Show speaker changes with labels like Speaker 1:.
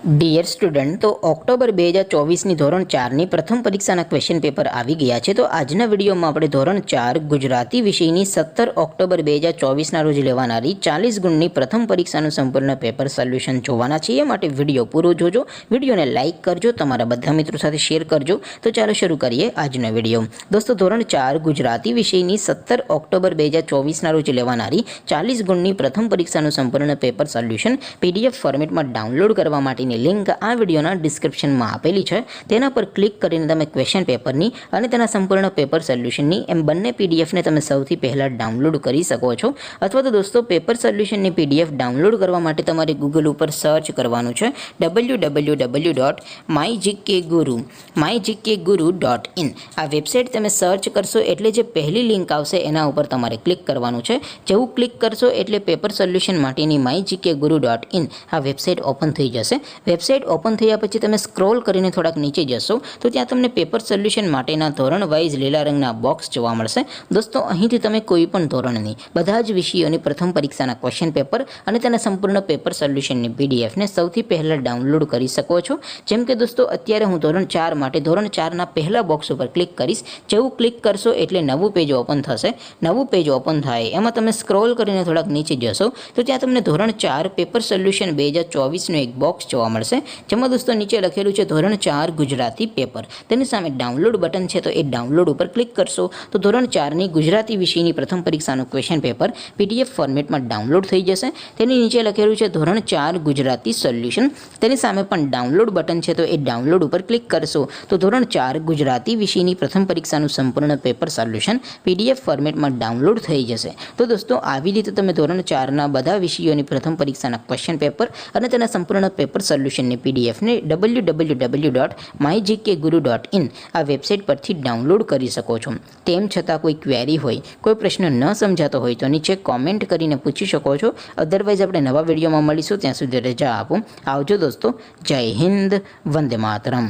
Speaker 1: Dear student, તો October 2024ની ધોરણ 4ની પ્રથમ પરીક્ષાના ક્વેશ્ચન પેપર આવી ગયા છે. તો આજના વિડીયોમાં આપણે ધોરણ 4 ગુજરાતી વિષયની 17 ઓક્ટોબર 2024ના રોજ લેવાનારી 40 ગુણની પ્રથમ પરીક્ષાનું સંપૂર્ણ પેપર સોલ્યુશન જોવાના છીએ. માટે વિડીયો પૂરો જોજો, વિડીયોને લાઇક કરજો, તમારા બધા મિત્રો સાથે શેર કરજો. તો ચાલો શરૂ કરીએ આજનો વિડીયો. દોસ્તો, ધોરણ 4 ગુજરાતી વિષયની 17 ઓક્ટોબર 2024ના રોજ લેવાનારી 40 ગુણની પ્રથમ પરીક્ષાનું સંપૂર્ણ પેપર સોલ્યુશન PDF ફોર્મેટમાં ડાઉનલોડ કરવા માટેની લિંક આ વિડીયોના ડિસ્ક્રિપ્શનમાં આપેલી છે. તેના પર ક્લિક કરીને તમે ક્વેશ્ચન પેપરની અને તેના સંપૂર્ણ પેપર સોલ્યુશનની એમ બંને PDFને તમે સૌથી પહેલાં ડાઉનલોડ કરી શકો છો. અથવા તો દોસ્તો, પેપર સોલ્યુશનની PDF ડાઉનલોડ કરવા માટે તમારે ગૂગલ ઉપર સર્ચ કરવાનું છે www.mygkguru.in. આ વેબસાઇટ તમે સર્ચ કરશો એટલે જે પહેલી લિંક આવશે એના ઉપર તમારે ક્લિક કરવાનું છે. જેવું ક્લિક કરશો એટલે પેપર સોલ્યુશન માટેની mygkguru.in આ વેબસાઇટ ઓપન થઈ જશે. વેબસાઇટ ઓપન થયા પછી તમે સ્ક્રોલ કરીને થોડાક નીચે જશો તો ત્યાં તમને પેપર સોલ્યુશન માટેના ધોરણ વાઇઝ લીલા રંગના બોક્સ જોવા મળશે. દોસ્તો, અહીંથી તમે કોઈ પણ ધોરણની બધા જ વિષયોની પ્રથમ પરીક્ષાના ક્વેશ્ચન પેપર અને તેના સંપૂર્ણ પેપર સોલ્યુશનની PDFને સૌથી પહેલાં ડાઉનલોડ કરી શકો છો. જેમ કે દોસ્તો, અત્યારે હું ધોરણ 4 માટે ધોરણ 4ના પહેલા બોક્સ ઉપર ક્લિક કરીશ. જેવું ક્લિક કરશો એટલે નવું પેજ ઓપન થશે. નવું પેજ ઓપન થાય એમાં તમે સ્ક્રોલ કરીને થોડાક નીચે જશો તો ત્યાં તમને ધોરણ 4 પેપર સોલ્યુશન 2024નું એક બોક્સ જોવા મળશે. જેમાં દોસ્તો નીચે લખેલું છે ધોરણ 4 ગુજરાતી પેપર. તેની સામે ડાઉનલોડ બટન છે, તો એ ડાઉનલોડ ઉપર ક્લિક કરશો તો ધોરણ 4ની ગુજરાતી વિષયની પ્રથમ પરીક્ષાનું ક્વેશ્ચન પેપર PDF ફોર્મેટમાં ડાઉનલોડ થઈ જશે. તેની નીચે લખેલું છે ધોરણ 4 ગુજરાતી સોલ્યુશન. તેની સામે પણ ડાઉનલોડ બટન છે, તો એ ડાઉનલોડ ઉપર ક્લિક કરશો તો ધોરણ 4 ગુજરાતી વિષયની પ્રથમ પરીક્ષાનું સંપૂર્ણ પેપર સોલ્યુશન PDF ફોર્મેટમાં ડાઉનલોડ થઈ જશે. તો દોસ્તો, આવી રીતે તમે ધોરણ 4ના બધા વિષયોની પ્રથમ પરીક્ષાના ક્વેશ્ચન પેપર અને તેના સંપૂર્ણ પેપર સોલ્યુશનની PDFને www.mygkguru.in આ વેબસાઇટ પરથી ડાઉનલોડ કરી શકો છો. તેમ છતાં કોઈ ક્વેરી હોય, કોઈ પ્રશ્ન ન સમજાતો હોય તો નીચે કોમેન્ટ કરીને પૂછી શકો છો. અધરવાઇઝ આપણે નવા વિડીયોમાં મળીશું. ત્યાં સુધી રજા આપો. આવજો દોસ્તો. જય હિન્દ. વંદે માતરમ.